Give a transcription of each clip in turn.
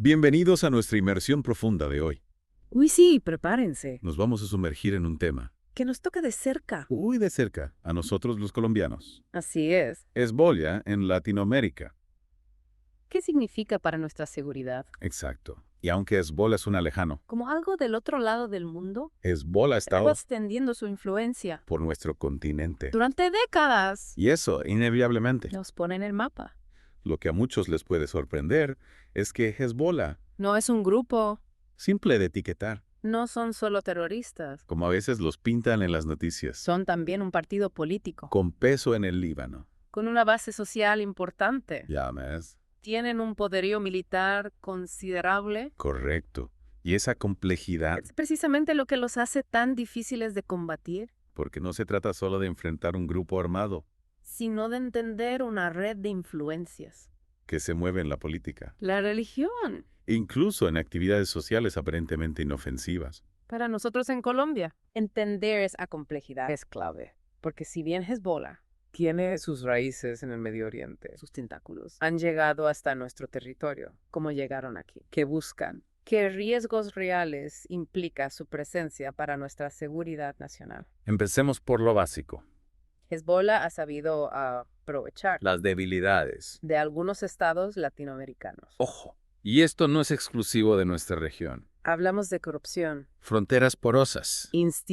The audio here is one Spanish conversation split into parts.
Bienvenidos a nuestra inmersión profunda de hoy. Uy, sí, prepárense. Nos vamos a sumergir en un tema, Que nos toca de cerca. muy de cerca, a nosotros los colombianos. Así es. Hezbollah en Latinoamérica. ¿Qué significa para nuestra seguridad? Exacto. Y aunque Hezbollah suena lejano, ¿Como algo del otro lado del mundo? Hezbollah ha Está estado extendiendo su influencia. por nuestro continente. Durante décadas. Y eso, inevitablemente, Nos pone en el mapa. lo que a muchos les puede sorprender es que Hezbollah, No es un grupo. simple de etiquetar, No son solo terroristas. como a veces los pintan en las noticias, Son también un partido político. con peso en el Líbano. Con una base social importante. Ya ves. Tienen un poderío militar considerable. Correcto. Y esa complejidad, Es precisamente lo que los hace tan difíciles de combatir, porque no se trata solo de enfrentar un grupo armado sino de entender una red de influencias. que se mueve en la política, La religión. incluso en actividades sociales aparentemente inofensivas. Para nosotros en Colombia, entender esa complejidad es clave. Porque si bien Hezbollah tiene sus raíces en el Medio Oriente, sus tentáculos han llegado hasta nuestro territorio, como llegaron aquí, ¿qué buscan? ¿Qué riesgos reales implica su presencia para nuestra seguridad nacional? Empecemos por lo básico, Hezbollah ha sabido aprovechar las debilidades. de algunos estados latinoamericanos. Ojo, y esto no es exclusivo de nuestra región. Hablamos de corrupción, Fronteras porosas,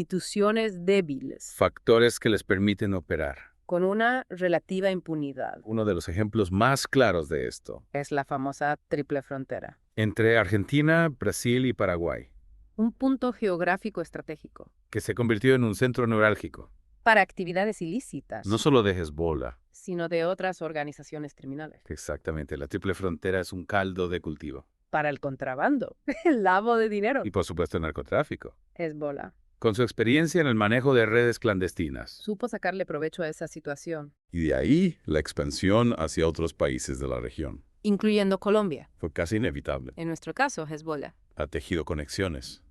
instituciones débiles, factores que les permiten operar. con una relativa impunidad. Uno de los ejemplos más claros de esto, Es la famosa triple frontera. entre Argentina, Brasil y Paraguay, Un punto geográfico estratégico que se convirtió en un centro neurálgico, para actividades ilícitas, no solo de Hezbollah. sino de otras organizaciones criminales. Exactamente, la triple frontera es un caldo de cultivo. Para el contrabando, el lavado de dinero. Y por supuesto el narcotráfico. Hezbollah Con su experiencia en el manejo de redes clandestinas. supo sacarle provecho a esa situación, Y de ahí la expansión hacia otros países de la región. incluyendo Colombia. Fue casi inevitable. En nuestro caso, Hezbollah, Ha tejido conexiones.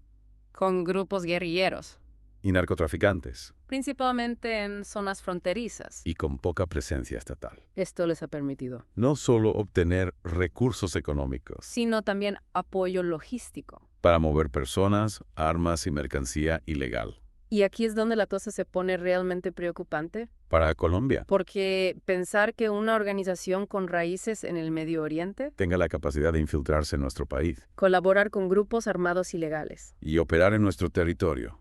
con grupos guerrilleros, Y narcotraficantes. principalmente en zonas fronterizas. Y con poca presencia estatal. Esto les ha permitido, No solo obtener recursos económicos sino también apoyo logístico. para mover personas, armas y mercancía ilegal. Y aquí es donde la cosa se pone realmente preocupante, Para Colombia, porque pensar que una organización con raíces en el Medio Oriente, tenga la capacidad de infiltrarse en nuestro país colaborar con grupos armados ilegales, y operar en nuestro territorio.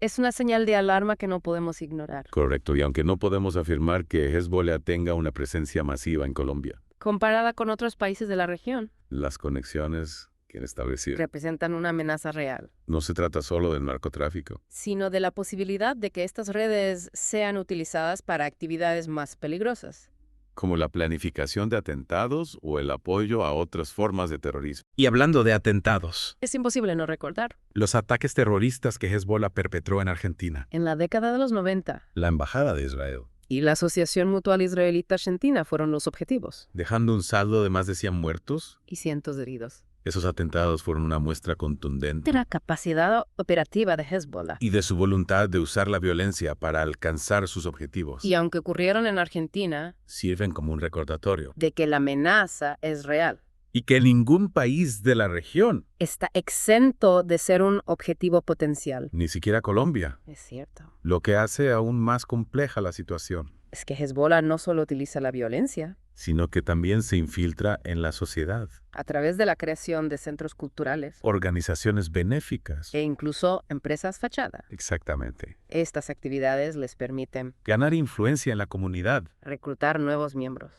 es una señal de alarma que no podemos ignorar. Correcto, y aunque no podemos afirmar que Hezbollah tenga una presencia masiva en Colombia, Comparada con otros países de la región, las conexiones que establecer. representan una amenaza real, No se trata solo del narcotráfico, sino de la posibilidad de que estas redes sean utilizadas para actividades más peligrosas. como la planificación de atentados o el apoyo a otras formas de terrorismo. Y hablando de atentados, Es imposible no recordar. los ataques terroristas que Hezbollah perpetró en Argentina, En la década de los 90, La Embajada de Israel, y la Asociación Mutual Israelita-Argentina fueron los objetivos, dejando un saldo de más de 100 muertos, y cientos de heridos. esos atentados fueron una muestra contundente De la capacidad operativa de Hezbollah. y de su voluntad de usar la violencia para alcanzar sus objetivos. Y aunque ocurrieron en Argentina, Sirven como un recordatorio. de que la amenaza es real, y que ningún país de la región, está exento de ser un objetivo potencial. Ni siquiera Colombia, Es cierto. lo que hace aún más compleja la situación, Es que Hezbollah no solo utiliza la violencia, sino que también se infiltra en la sociedad. a través de la creación de centros culturales Organizaciones benéficas. e incluso empresas fachada. Exactamente. Estas actividades les permiten Ganar influencia en la comunidad. reclutar nuevos miembros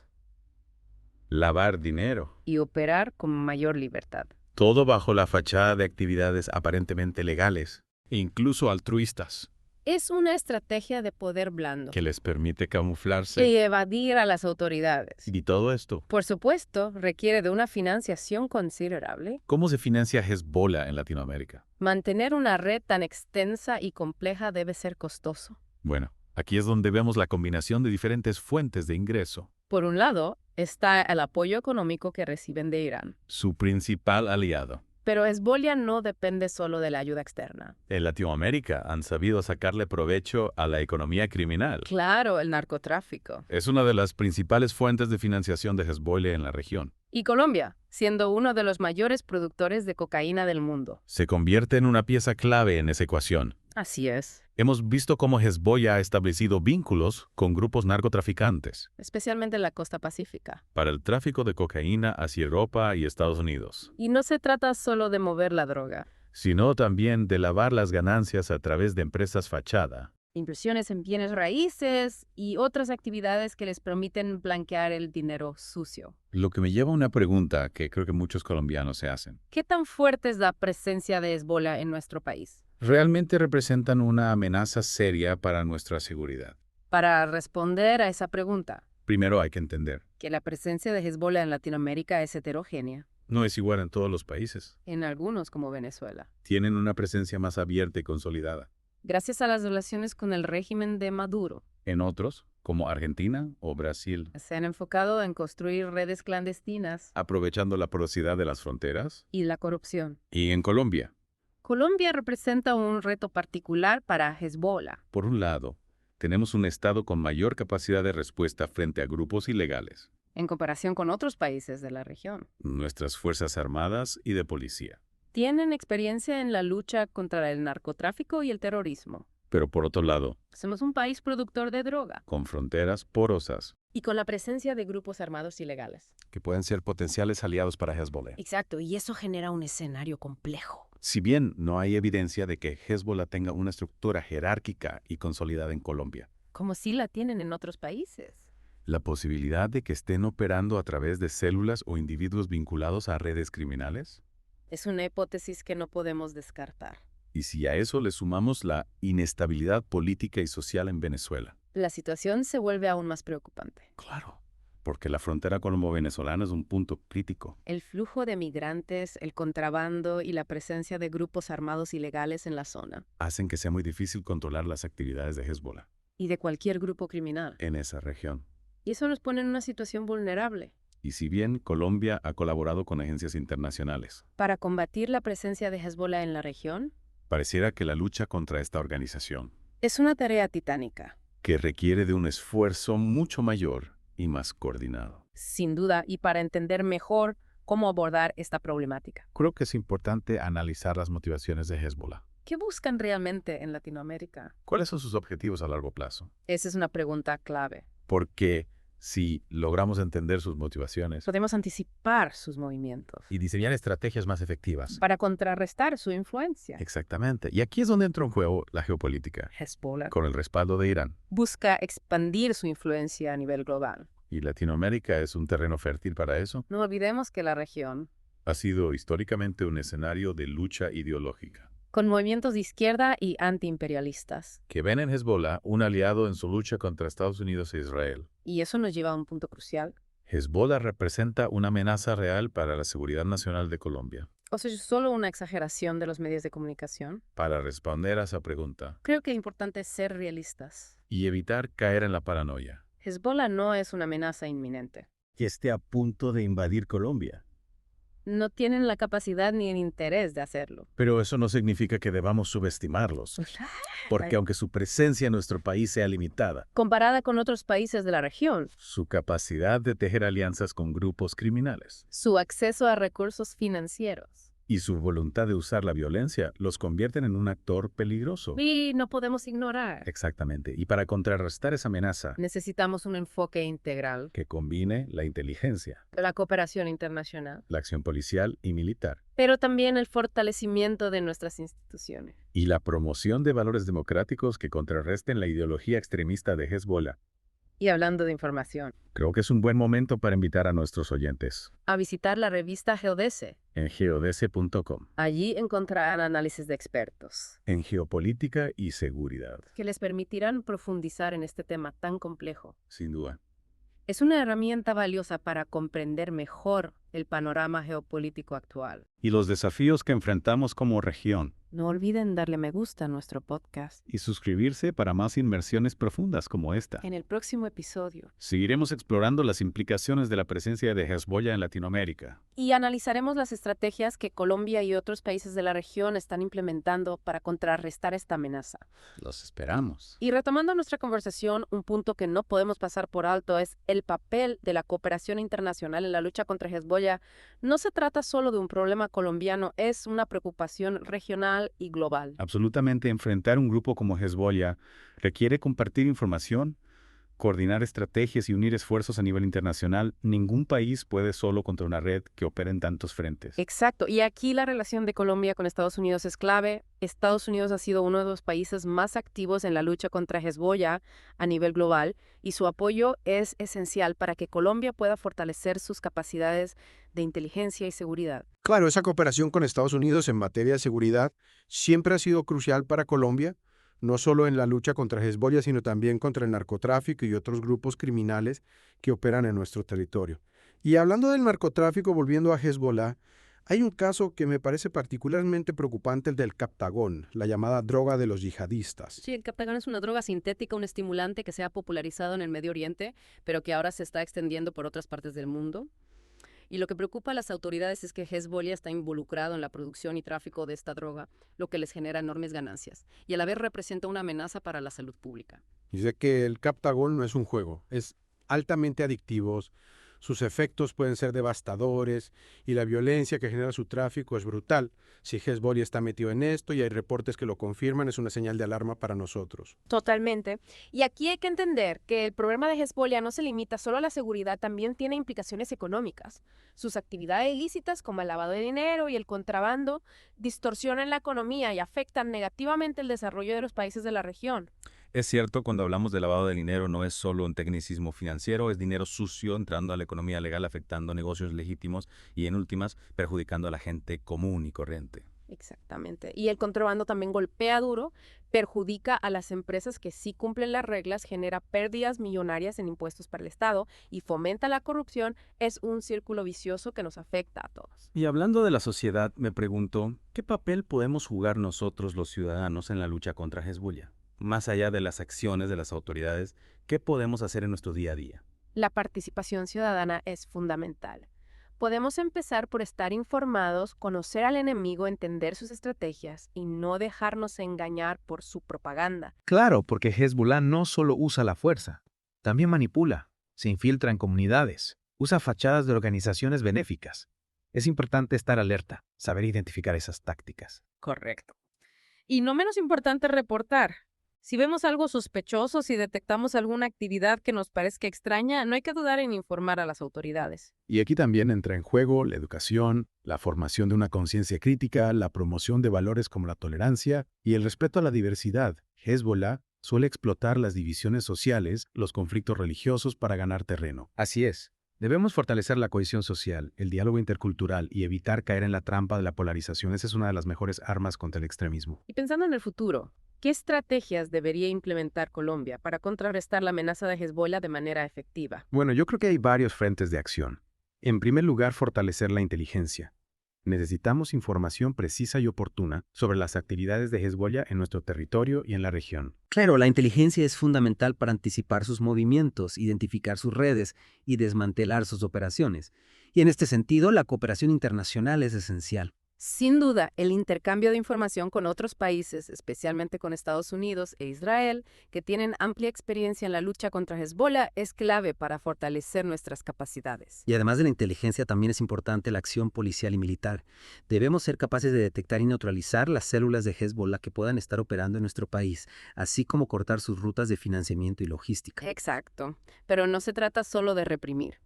Lavar dinero. y operar con mayor libertad. Todo bajo la fachada de actividades aparentemente legales, e incluso altruistas. Es una estrategia de poder blando que les permite camuflarse. y evadir a las autoridades. Y todo esto, Por supuesto, requiere de una financiación considerable. ¿cómo se financia Hezbollah en Latinoamérica? Mantener una red tan extensa y compleja debe ser costoso. Bueno, aquí es donde vemos la combinación de diferentes fuentes de ingreso. Por un lado, está el apoyo económico que reciben de Irán. Su principal aliado. Pero Hezbollah no depende solo de la ayuda externa. En Latinoamérica han sabido sacarle provecho a la economía criminal. Claro, el narcotráfico. Es una de las principales fuentes de financiación de Hezbollah en la región. Y Colombia, siendo uno de los mayores productores de cocaína del mundo. Se convierte en una pieza clave en esa ecuación. Así es. Hemos visto cómo Hezbollah ha establecido vínculos con grupos narcotraficantes Especialmente en la costa pacífica. para el tráfico de cocaína hacia Europa y Estados Unidos, Y no se trata solo de mover la droga. sino también de lavar las ganancias a través de empresas fachada. Inversiones en bienes raíces y otras actividades que les permiten blanquear el dinero sucio. Lo que me lleva a una pregunta que creo que muchos colombianos se hacen. ¿Qué tan fuerte es la presencia de Hezbollah en nuestro país? ¿Realmente representan una amenaza seria para nuestra seguridad? Para responder a esa pregunta, Primero hay que entender, que la presencia de Hezbollah en Latinoamérica es heterogénea, no es igual en todos los países. en algunos como Venezuela. Tienen una presencia más abierta y consolidada. Gracias a las relaciones con el régimen de Maduro, En otros, como Argentina o Brasil, se han enfocado en construir redes clandestinas aprovechando la porosidad de las fronteras. y la corrupción. Y en Colombia, Colombia representa un reto particular para Hezbollah. por un lado, tenemos un Estado con mayor capacidad de respuesta frente a grupos ilegales, En comparación con otros países de la región. nuestras Fuerzas Armadas y de policía. Tienen experiencia en la lucha contra el narcotráfico y el terrorismo. Pero por otro lado, Somos un país productor de droga con fronteras porosas, y con la presencia de grupos armados ilegales. Que pueden ser potenciales aliados para Hezbollah. Exacto, y eso genera un escenario complejo. si bien no hay evidencia de que Hezbollah tenga una estructura jerárquica y consolidada en Colombia, Como si la tienen en otros países. la posibilidad de que estén operando a través de células o individuos vinculados a redes criminales. Es una hipótesis que no podemos descartar. Y si a eso le sumamos la inestabilidad política y social en Venezuela. La situación se vuelve aún más preocupante. Claro, porque la frontera colombo-venezolana es un punto crítico. El flujo de migrantes, el contrabando y la presencia de grupos armados ilegales en la zona. Hacen que sea muy difícil controlar las actividades de Hezbollah Y de cualquier grupo criminal. en esa región. Y eso nos pone en una situación vulnerable. Y si bien Colombia ha colaborado con agencias internacionales, Para combatir la presencia de Hezbollah en la región, pareciera que la lucha contra esta organización, es una tarea titánica. que requiere de un esfuerzo mucho mayor y más coordinado. Sin duda, y para entender mejor cómo abordar esta problemática. Creo que es importante analizar las motivaciones de Hezbollah. ¿Qué buscan realmente en Latinoamérica? ¿Cuáles son sus objetivos a largo plazo? Esa es una pregunta clave. Porque si logramos entender sus motivaciones Podemos anticipar sus movimientos y diseñar estrategias más efectivas. para contrarrestar su influencia. Exactamente. Y aquí es donde entra en juego la geopolítica, Hezbollah con el respaldo de Irán. busca expandir su influencia a nivel global. ¿Y Latinoamérica es un terreno fértil para eso? No olvidemos que la región, Ha sido históricamente un escenario de lucha ideológica, con movimientos de izquierda y antiimperialistas. que ven en Hezbollah un aliado en su lucha contra Estados Unidos e Israel. Y eso nos lleva a un punto crucial. Hezbollah representa una amenaza real para la seguridad nacional de Colombia. ¿O sea, es solo una exageración de los medios de comunicación? Para responder a esa pregunta Creo que es importante ser realistas. y evitar caer en la paranoia. Hezbollah no es una amenaza inminente. Que esté a punto de invadir Colombia. No tienen la capacidad ni el interés de hacerlo. Pero eso no significa que debamos subestimarlos, porque aunque su presencia en nuestro país sea limitada, Comparada con otros países de la región, Su capacidad de tejer alianzas con grupos criminales su acceso a recursos financieros. y su voluntad de usar la violencia los convierten en un actor peligroso. Y no podemos ignorar. Exactamente. Y para contrarrestar esa amenaza, Necesitamos un enfoque integral. que combine la inteligencia, La cooperación internacional, la acción policial y militar, pero también el fortalecimiento de nuestras instituciones. y la promoción de valores democráticos que contrarresten la ideología extremista de Hezbollah. Y hablando de información, Creo que es un buen momento para invitar a nuestros oyentes a visitar la revista Geodese. en geodese.com, Allí encontrarán análisis de expertos en geopolítica y seguridad, que les permitirán profundizar en este tema tan complejo. sin duda. Es una herramienta valiosa para comprender mejor el panorama geopolítico actual. Y los desafíos que enfrentamos como región. No olviden darle me gusta a nuestro podcast. Y suscribirse para más inmersiones profundas como esta. En el próximo episodio. Seguiremos explorando las implicaciones de la presencia de Hezbollah en Latinoamérica. Y analizaremos las estrategias que Colombia y otros países de la región están implementando para contrarrestar esta amenaza. Los esperamos. Y retomando nuestra conversación, un punto que no podemos pasar por alto es el papel de la cooperación internacional en la lucha contra Hezbollah Hezbollah no se trata solo de un problema colombiano, es una preocupación regional y global. Absolutamente, enfrentar un grupo como Hezbollah requiere compartir información, coordinar estrategias y unir esfuerzos a nivel internacional. Ningún país puede solo contra una red que opera en tantos frentes. Exacto, y aquí la relación de Colombia con Estados Unidos es clave. Estados Unidos ha sido uno de los países más activos en la lucha contra Hezbollah a nivel global y su apoyo es esencial para que Colombia pueda fortalecer sus capacidades de inteligencia y seguridad. Claro, esa cooperación con Estados Unidos en materia de seguridad siempre ha sido crucial para Colombia, no solo en la lucha contra Hezbollah, sino también contra el narcotráfico y otros grupos criminales que operan en nuestro territorio. Y hablando del narcotráfico, volviendo a Hezbollah, hay un caso que me parece particularmente preocupante, el del Captagón, la llamada droga de los yihadistas. Sí, el Captagón es una droga sintética, un estimulante que se ha popularizado en el Medio Oriente, pero que ahora se está extendiendo por otras partes del mundo. Y lo que preocupa a las autoridades es que Hezbollah está involucrado en la producción y tráfico de esta droga, lo que les genera enormes ganancias, y a la vez representa una amenaza para la salud pública. Dice que el Captagón no es un juego, es altamente adictivo, sus efectos pueden ser devastadores y la violencia que genera su tráfico es brutal. Si Hezbollah está metido en esto y hay reportes que lo confirman, es una señal de alarma para nosotros. Totalmente. Y aquí hay que entender que el problema de Hezbollah no se limita solo a la seguridad, también tiene implicaciones económicas. Sus actividades ilícitas, como el lavado de dinero y el contrabando, distorsionan la economía y afectan negativamente el desarrollo de los países de la región. Es cierto, cuando hablamos de lavado de dinero no es solo un tecnicismo financiero, es dinero sucio entrando a la economía legal, afectando negocios legítimos y, en últimas, perjudicando a la gente común y corriente. Exactamente. Y el contrabando también golpea duro, perjudica a las empresas que sí cumplen las reglas, genera pérdidas millonarias en impuestos para el Estado y fomenta la corrupción. Es un círculo vicioso que nos afecta a todos. Y hablando de la sociedad, me pregunto, ¿qué papel podemos jugar nosotros los ciudadanos en la lucha contra Hezbollah? Más allá de las acciones de las autoridades, ¿qué podemos hacer en nuestro día a día? La participación ciudadana es fundamental. Podemos empezar por estar informados, conocer al enemigo, entender sus estrategias y no dejarnos engañar por su propaganda. Claro, porque Hezbollah no solo usa la fuerza, también manipula, se infiltra en comunidades, usa fachadas de organizaciones benéficas. Es importante estar alerta, saber identificar esas tácticas. Correcto. Y no menos importante reportar. Si vemos algo sospechoso, si detectamos alguna actividad que nos parezca extraña, no hay que dudar en informar a las autoridades. Y aquí también entra en juego la educación, la formación de una conciencia crítica, la promoción de valores como la tolerancia y el respeto a la diversidad. Hezbollah suele explotar las divisiones sociales, los conflictos religiosos para ganar terreno. Así es. Debemos fortalecer la cohesión social, el diálogo intercultural y evitar caer en la trampa de la polarización. Esa es una de las mejores armas contra el extremismo. Y pensando en el futuro, ¿qué estrategias debería implementar Colombia para contrarrestar la amenaza de Hezbollah de manera efectiva? Bueno, yo creo que hay varios frentes de acción. En primer lugar, fortalecer la inteligencia. Necesitamos información precisa y oportuna sobre las actividades de Hezbollah en nuestro territorio y en la región. Claro, la inteligencia es fundamental para anticipar sus movimientos, identificar sus redes y desmantelar sus operaciones. Y en este sentido, la cooperación internacional es esencial. Sin duda, el intercambio de información con otros países, especialmente con Estados Unidos e Israel, que tienen amplia experiencia en la lucha contra Hezbollah, es clave para fortalecer nuestras capacidades. Y además de la inteligencia, también es importante la acción policial y militar. Debemos ser capaces de detectar y neutralizar las células de Hezbollah que puedan estar operando en nuestro país, así como cortar sus rutas de financiamiento y logística. Exacto, pero no se trata solo de reprimir.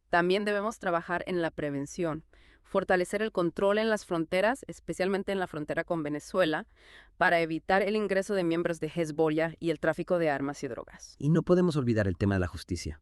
También debemos trabajar en la prevención. Fortalecer el control en las fronteras, especialmente en la frontera con Venezuela, para evitar el ingreso de miembros de Hezbollah y el tráfico de armas y drogas. Y no podemos olvidar el tema de la justicia.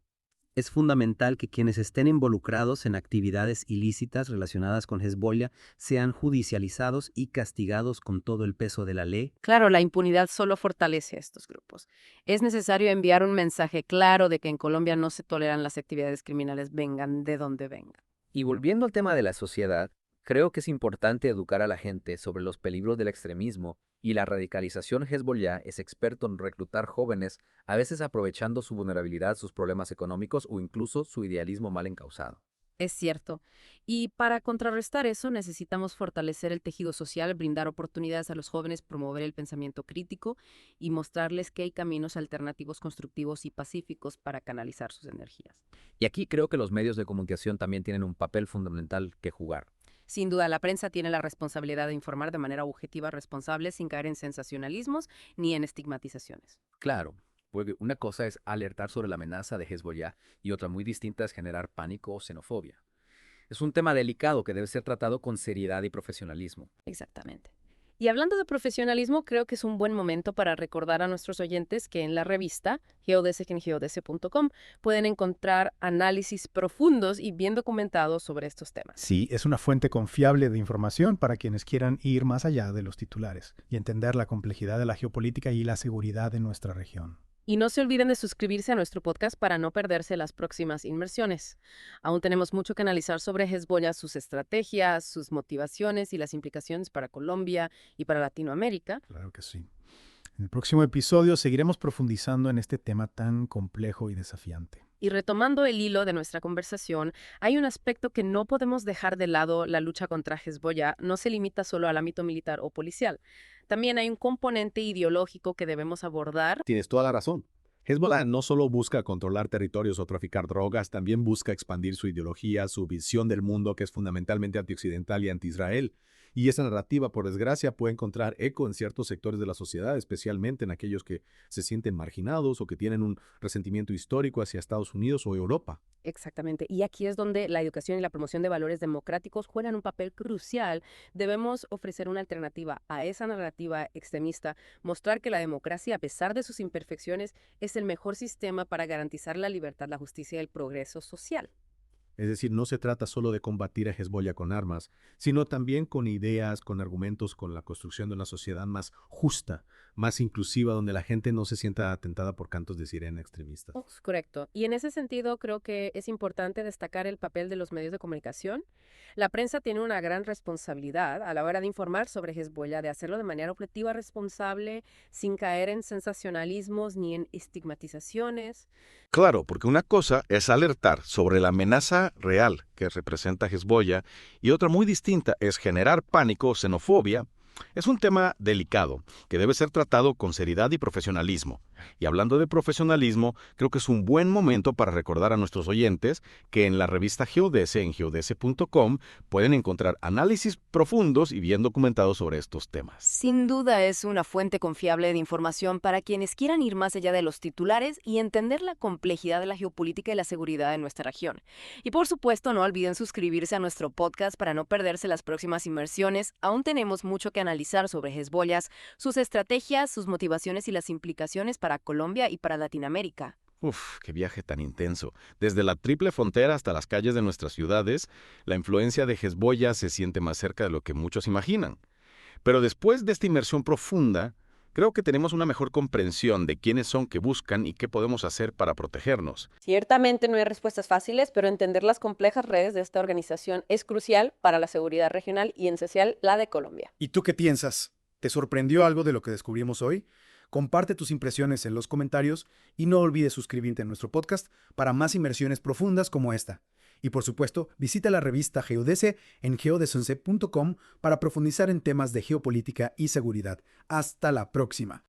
Es fundamental que quienes estén involucrados en actividades ilícitas relacionadas con Hezbollah sean judicializados y castigados con todo el peso de la ley. Claro, la impunidad solo fortalece a estos grupos. Es necesario enviar un mensaje claro de que en Colombia no se toleran las actividades criminales, vengan de donde vengan. Y volviendo al tema de la sociedad, creo que es importante educar a la gente sobre los peligros del extremismo y la radicalización. Hezbollah es experto en reclutar jóvenes, a veces aprovechando su vulnerabilidad, sus problemas económicos o incluso su idealismo mal encausado. Es cierto. Y para contrarrestar eso necesitamos fortalecer el tejido social, brindar oportunidades a los jóvenes, promover el pensamiento crítico y mostrarles que hay caminos alternativos constructivos y pacíficos para canalizar sus energías. Y aquí creo que los medios de comunicación también tienen un papel fundamental que jugar. Sin duda, la prensa tiene la responsabilidad de informar de manera objetiva, responsable, sin caer en sensacionalismos ni en estigmatizaciones. Claro, porque una cosa es alertar sobre la amenaza de Hezbollah y otra muy distinta es generar pánico o xenofobia. Es un tema delicado que debe ser tratado con seriedad y profesionalismo. Exactamente. Y hablando de profesionalismo, creo que es un buen momento para recordar a nuestros oyentes que en la revista geodese.com pueden encontrar análisis profundos y bien documentados sobre estos temas. Sí, es una fuente confiable de información para quienes quieran ir más allá de los titulares y entender la complejidad de la geopolítica y la seguridad de nuestra región. Y no se olviden de suscribirse a nuestro podcast para no perderse las próximas inmersiones. Aún tenemos mucho que analizar sobre Hezbollah, sus estrategias, sus motivaciones y las implicaciones para Colombia y para Latinoamérica. Claro que sí. En el próximo episodio seguiremos profundizando en este tema tan complejo y desafiante. Y retomando el hilo de nuestra conversación, hay un aspecto que no podemos dejar de lado. La lucha contra Hezbollah no se limita solo al ámbito militar o policial. También hay un componente ideológico que debemos abordar. Tienes toda la razón. Hezbollah no solo busca controlar territorios o traficar drogas, también busca expandir su ideología, su visión del mundo, que es fundamentalmente antioccidental y anti-Israel. Y esa narrativa, por desgracia, puede encontrar eco en ciertos sectores de la sociedad, especialmente en aquellos que se sienten marginados o que tienen un resentimiento histórico hacia Estados Unidos o Europa. Exactamente. Y aquí es donde la educación y la promoción de valores democráticos juegan un papel crucial. Debemos ofrecer una alternativa a esa narrativa extremista, mostrar que la democracia, a pesar de sus imperfecciones, es el mejor sistema para garantizar la libertad, la justicia y el progreso social. Es decir, no se trata solo de combatir a Hezbollah con armas, sino también con ideas, con argumentos, con la construcción de una sociedad más justa, más inclusiva, donde la gente no se sienta atentada por cantos de sirena extremistas. Correcto. Y en ese sentido creo que es importante destacar el papel de los medios de comunicación. La prensa tiene una gran responsabilidad a la hora de informar sobre Hezbollah, de hacerlo de manera objetiva, responsable, sin caer en sensacionalismos ni en estigmatizaciones. Claro, porque una cosa es alertar sobre la amenaza real que representa Hezbollah y otra muy distinta es generar pánico o xenofobia. Es un tema delicado que debe ser tratado con seriedad y profesionalismo. Y hablando de profesionalismo, creo que es un buen momento para recordar a nuestros oyentes que en la revista Geodese, en geodese.com, pueden encontrar análisis profundos y bien documentados sobre estos temas. Sin duda es una fuente confiable de información para quienes quieran ir más allá de los titulares y entender la complejidad de la geopolítica y la seguridad de nuestra región. Y por supuesto, no olviden suscribirse a nuestro podcast para no perderse las próximas inmersiones. Aún tenemos mucho que analizar sobre Hezbollah, sus estrategias, sus motivaciones y las implicaciones para Colombia y para Latinoamérica. Uf, qué viaje tan intenso. Desde la triple frontera hasta las calles de nuestras ciudades, la influencia de Hezbollah se siente más cerca de lo que muchos imaginan. Pero después de esta inmersión profunda, creo que tenemos una mejor comprensión de quiénes son, qué buscan y qué podemos hacer para protegernos. Ciertamente no hay respuestas fáciles, pero entender las complejas redes de esta organización es crucial para la seguridad regional y en especial la de Colombia. ¿Y tú qué piensas? ¿Te sorprendió algo de lo que descubrimos hoy? Comparte tus impresiones en los comentarios y no olvides suscribirte a nuestro podcast para más inmersiones profundas como esta. Y por supuesto, visita la revista Geodese en geodese.com para profundizar en temas de geopolítica y seguridad. Hasta la próxima.